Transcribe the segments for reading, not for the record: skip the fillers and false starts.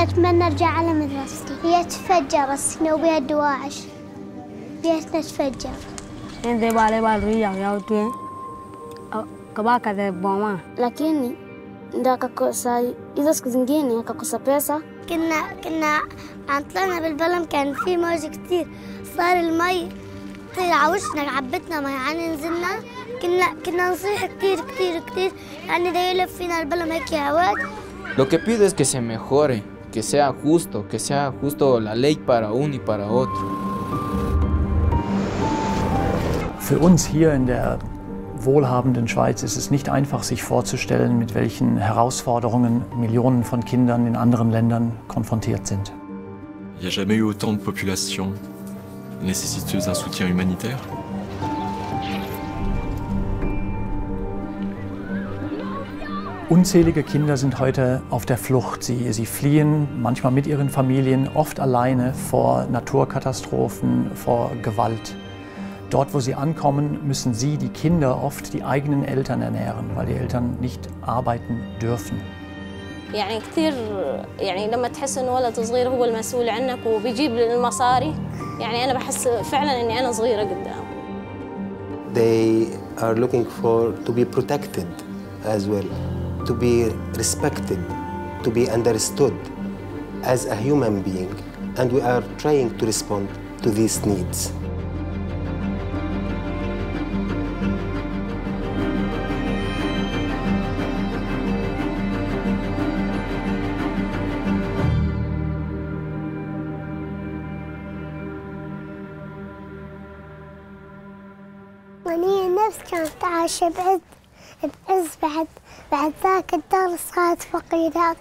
أتمنى أرجع على مدرستي. يتفجر السنة وبها الدواعش. بيتنا تفجر. Lakini ndio akakosa hizo siku zingine akakosa pesa. كنا عم طلعنا بالبلم كان في موج كتير صار المي طلع على وشنا عبتنا مي يعني نزلنا كنا نصيح كتير يعني ده يلف فينا البلم هيك هواك. Lo que pido es que se mejore, que sea justo la ley para uno y para otro. Für uns hier in der wohlhabenden Schweiz ist es nicht einfach, sich vorzustellen, mit welchen Herausforderungen Millionen von Kindern in anderen Ländern konfrontiert sind. Il n'y a jamais eu autant de populations nécessiteuses d'un soutien humanitaire. Unzählige Kinder sind heute auf der Flucht. Sie fliehen, manchmal mit ihren Familien, oft alleine vor Naturkatastrophen, vor Gewalt. Dort, wo sie ankommen, müssen sie, die Kinder, oft die eigenen Eltern ernähren, weil die Eltern nicht arbeiten dürfen. يعني كثير يعني لما تحس إنه ولد صغير هو المسؤول عنك وبيجيب المصاري يعني أنا بحس فعلاً إني أنا صغيرة قدام. They are looking for to be protected as well, to be respected, to be understood as a human being, and we are trying to respond to these needs. وأني نفس كانت عايشة بعز بعد ذاك الدار صارت فقيرة.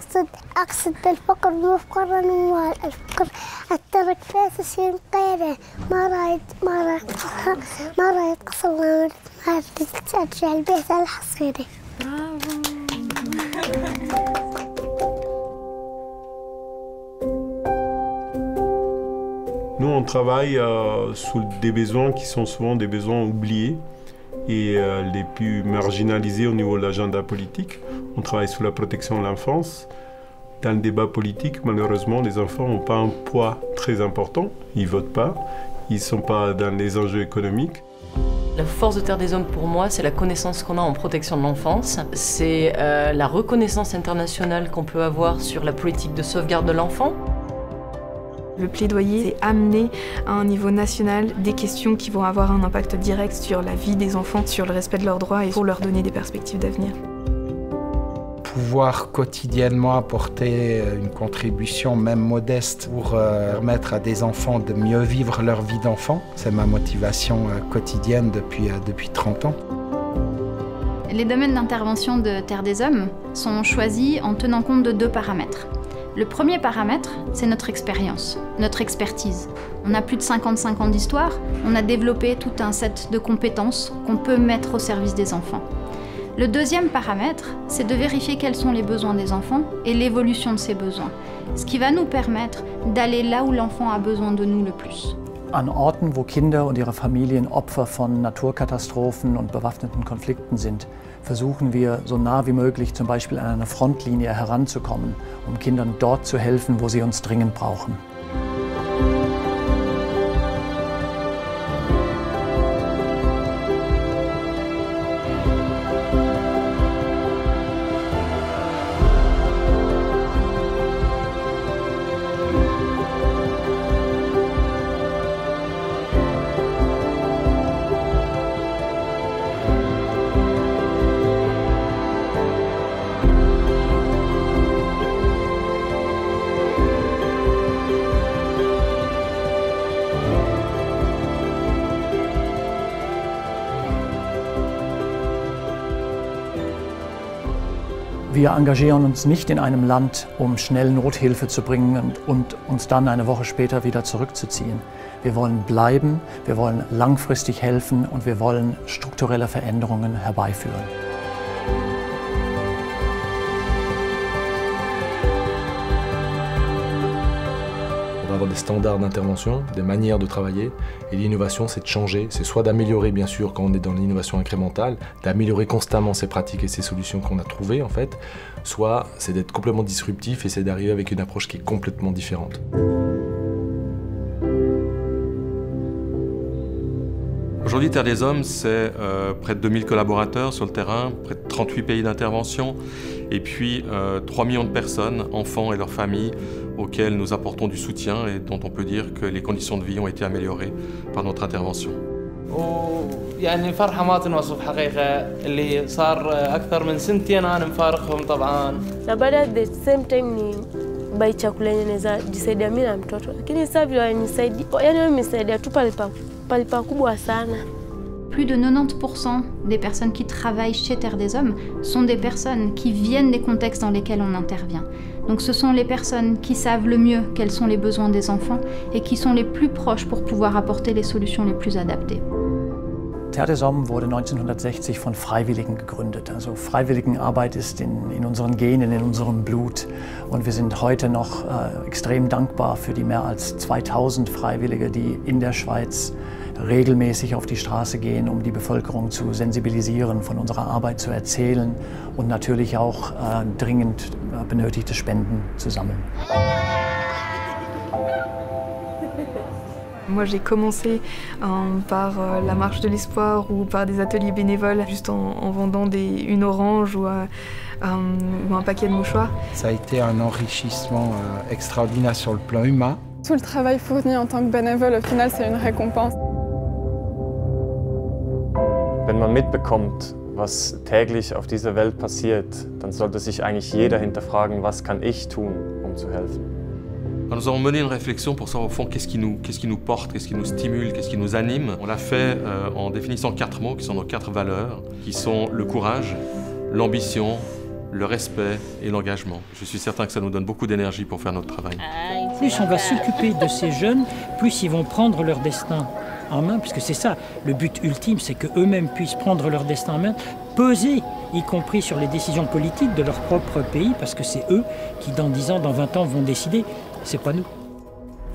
أقصد بالفقر مو فقر الأموال، الفقر الترك بس يصير غيره ما رايد قصر ما رايد ترجع البيت الحصيري. Nous, on travaille sous des besoins qui sont souvent des besoins oubliés et les plus marginalisés au niveau de l'agenda politique. On travaille sous la protection de l'enfance. Dans le débat politique, malheureusement, les enfants n'ont pas un poids très important. Ils ne votent pas, ils ne sont pas dans les enjeux économiques. La force de Terre des Hommes, pour moi, c'est la connaissance qu'on a en protection de l'enfance. C'est la reconnaissance internationale qu'on peut avoir sur la politique de sauvegarde de l'enfant. Le plaidoyer, c'est amener à un niveau national des questions qui vont avoir un impact direct sur la vie des enfants, sur le respect de leurs droits et pour leur donner des perspectives d'avenir. Pouvoir quotidiennement apporter une contribution, même modeste, pour permettre à des enfants de mieux vivre leur vie d'enfant, c'est ma motivation quotidienne depuis 30 ans. Les domaines d'intervention de Terre des Hommes sont choisis en tenant compte de 2 paramètres. Le premier paramètre, c'est notre expérience, notre expertise. On a plus de 55 ans d'histoire, on a développé tout un set de compétences qu'on peut mettre au service des enfants. Le deuxième paramètre, c'est de vérifier quels sont les besoins des enfants et l'évolution de ces besoins, ce qui va nous permettre d'aller là où l'enfant a besoin de nous le plus. An Orten, wo Kinder und ihre Familien Opfer von Naturkatastrophen und bewaffneten Konflikten sind, versuchen wir so nah wie möglich zum Beispiel an eine Frontlinie heranzukommen, um Kindern dort zu helfen, wo sie uns dringend brauchen. Wir engagieren uns nicht in einem Land, um schnell Nothilfe zu bringen und uns dann eine Woche später wieder zurückzuziehen. Wir wollen bleiben, wir wollen langfristig helfen und wir wollen strukturelle Veränderungen herbeiführen. faudra avoir des standards d'intervention, des manières de travailler. Et l'innovation, c'est de changer. C'est soit d'améliorer, bien sûr, quand on est dans l'innovation incrémentale, d'améliorer constamment ces pratiques et ces solutions qu'on a trouvées, en fait. Soit c'est d'être complètement disruptif et c'est d'arriver avec une approche qui est complètement différente. Aujourd'hui, Terre des Hommes, c'est près de 2000 collaborateurs sur le terrain, près de 38 pays d'intervention, et puis 3 millions de personnes, enfants et leurs familles, auxquels nous apportons du soutien et dont on peut dire que les conditions de vie ont été améliorées par notre intervention. يعني فرحة ما تنوصف حقيقة اللي صار أكثر من سنتين أنا مفارقهم طبعاً. Na baada the same time ni bai chakula yenye naweza jisaidia mimi na mtoto. Lakini sasa vile wanisaidia, yani wamenisaidia tu pale pakubwa sana. Plus de 90% des personnes qui travaillent chez Terre des Hommes sont des personnes qui viennent des contextes dans lesquels on intervient. Donc ce sont les personnes qui savent le mieux quels sont les besoins des enfants et qui sont les plus proches pour pouvoir apporter les solutions les plus adaptées. Terre des Hommes wurde 1960 von Freiwilligen gegründet. Also Freiwilligenarbeit ist in unseren Genen, in unserem Blut. Und wir sind heute noch extrem dankbar für die mehr als 2000 Freiwillige, die in der Schweiz regelmäßig auf die Straße gehen, um die Bevölkerung zu sensibilisieren, von unserer Arbeit zu erzählen und natürlich auch dringend benötigte Spenden zu sammeln. Moi j'ai commencé par la marche de l'espoir ou par des ateliers bénévoles, juste en vendant une orange ou un paquet de mouchoirs. Ça a été un enrichissement extraordinaire sur le plan humain. Tout le travail fourni en tant que bénévole, au final, c'est une récompense. Wenn man mitbekommt, was täglich auf dieser Welt passiert, dann sollte sich eigentlich jeder hinterfragen, was kann ich tun, um zu helfen. Nous avons mené une réflexion pour savoir au fond qu'est-ce qui nous porte, qu'est-ce qui nous stimule, qu'est-ce qui nous anime. On l'a fait en définissant 4 mots qui sont nos 4 valeurs, qui sont le courage, l'ambition, le respect et l'engagement. Je suis certain que ça nous donne beaucoup d'énergie pour faire notre travail. Plus on va s'occuper de ces jeunes, plus ils vont prendre leur destin en main, puisque c'est ça, le but ultime, c'est qu'eux-mêmes puissent prendre leur destin en main, peser, y compris sur les décisions politiques de leur propre pays, parce que c'est eux qui, dans 10 ans, dans 20 ans, vont décider. C'est pas nous.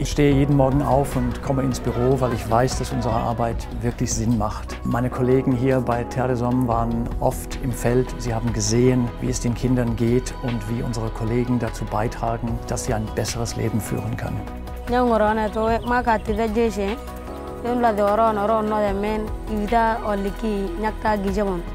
Ich stehe jeden Morgen auf und komme ins Büro, weil ich weiß, dass unsere Arbeit wirklich Sinn macht. Meine Kollegen hier bei Terre des Hommes waren oft im Feld. Sie haben gesehen, wie es den Kindern geht und wie unsere Kollegen dazu beitragen, dass sie ein besseres Leben führen können.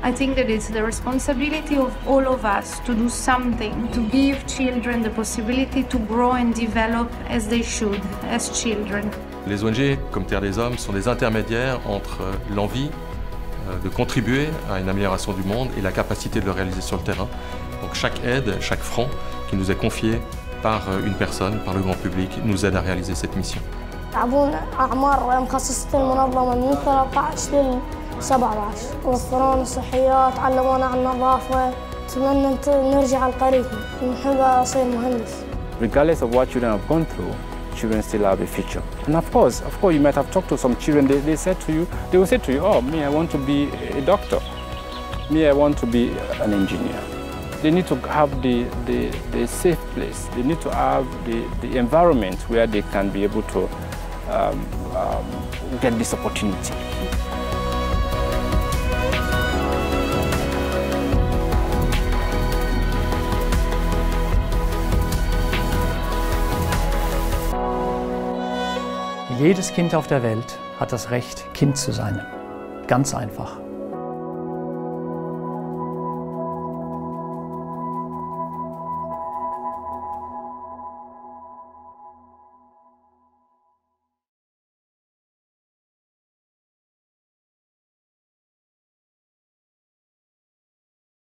I think that it's the responsibility of all of us to do something to give children the possibility to grow and develop as they should, as children. Les ONG, comme Terre des Hommes, sont des intermédiaires entre l'envie de contribuer à une amélioration du monde et la capacité de le réaliser sur le terrain. Donc chaque aide, chaque franc qui nous est confié par une personne, par le grand public, nous aide à réaliser cette mission. يلعبون أعمار مخصصة المنظمة من 13 ل 17 وفرونا صحيات علمونا عن النظافة أتمنى نرجع لقريتنا نحب أصير مهندس. Regardless of what children have gone through, children still have a future. And of course you might have talked to some children, they will say to you, oh, me, I want to be a doctor. Me, I want to be an engineer. They need to have the safe place. They need to have the environment where they can be able to get this opportunity. Jedes Kind auf der Welt hat das Recht, Kind zu sein. Ganz einfach.